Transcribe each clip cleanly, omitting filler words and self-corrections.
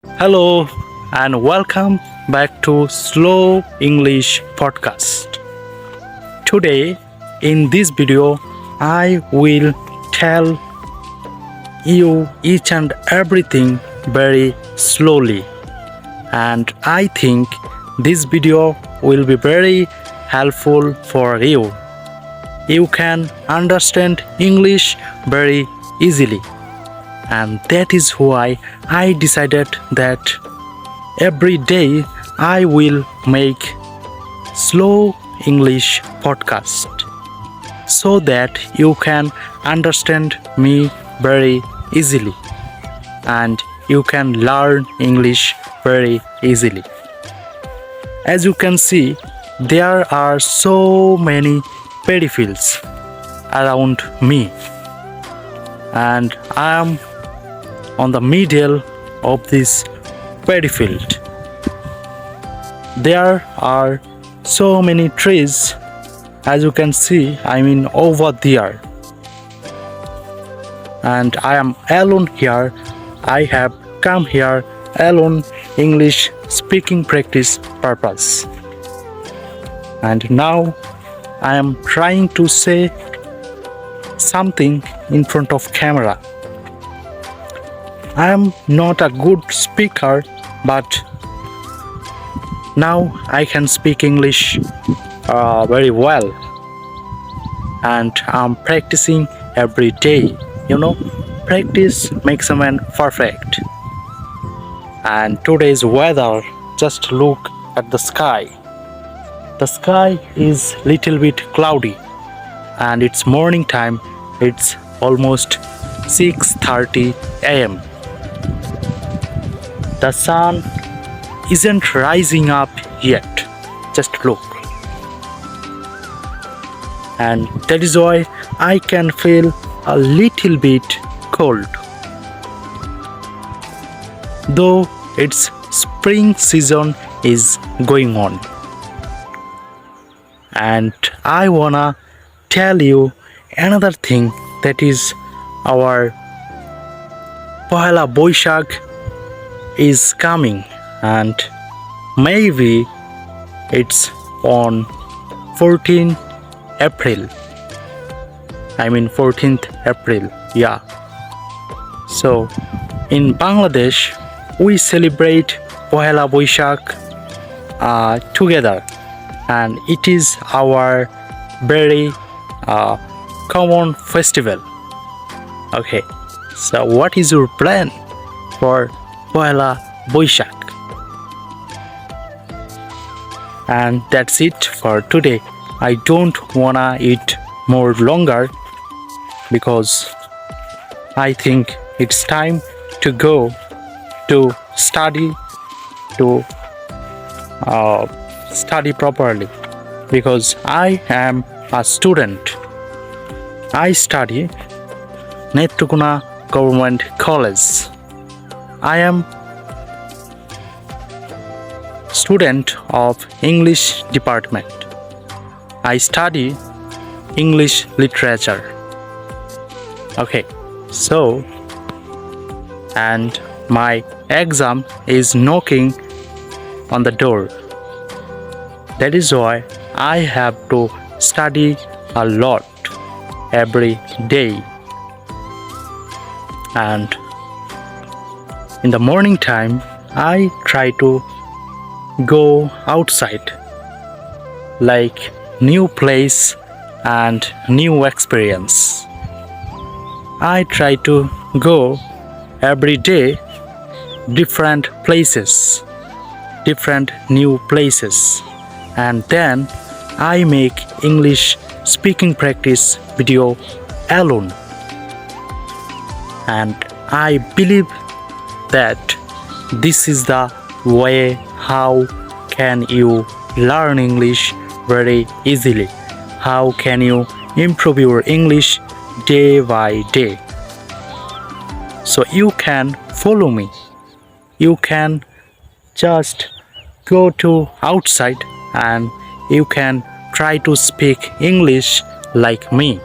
Hello and welcome back to Slow English Podcast. Today, in this video, I will tell you each and everything very slowly, and I think this video will be very helpful for you. You can understand English very easily, and that is why I decided that every day I will make slow English podcast so that you can understand me very easily and you can learn English very easily. As you can see, there are so many paddy fields around me, and I am on the middle of this paddy field. There are so many trees, as you can see, over there, and I am alone here. I have come here alone English speaking practice purpose, and now I am trying to say something in front of camera. I am not a good speaker, but now I can speak English very well, and I'm practicing every day. Practice makes a man perfect. And today's weather, just look at the sky. The sky is little bit cloudy, and it's morning time. It's almost 6:30 a.m. The sun isn't rising up yet. Just look. And that is why I can feel a little bit cold. Though its spring season is going on. And I wanna tell you another thing, that is our Pohela Boishakh is coming, and maybe it's on 14th April. 14th April, yeah. So in Bangladesh, we celebrate Pohela Boishakh together, and it is our very common festival. Okay, so what is your plan for Pohela Boishakh? And that's it for today. I don't wanna eat more longer because I think it's time to go to study properly, because I am a student. I study Netrokona Government College. I am student of English department. I study English literature. Okay, so, and my exam is knocking on the door. That is why I have to study a lot every day. And in the morning time, I try to go outside, like new place and new experience. I try to go every day different places, different new places, and then I make English speaking practice video alone. And I believe that this is the way how can you learn English very easily. How can you improve your English day by day? So you can follow me. You can just go to outside and you can try to speak English like me.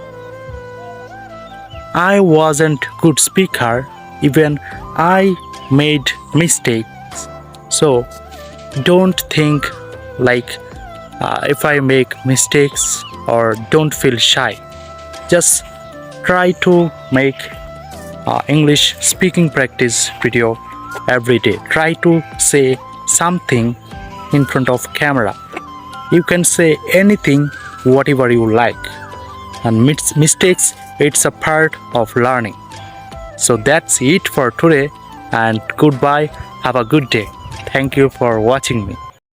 I wasn't good speaker, even I made mistakes. So don't think like if I make mistakes, or don't feel shy. Just try to make English speaking practice video every day. Try to say something in front of camera. You can say anything, whatever you like. And mistakes, it's a part of learning. So that's it for today, and goodbye. Have a good day. Thank you for watching me.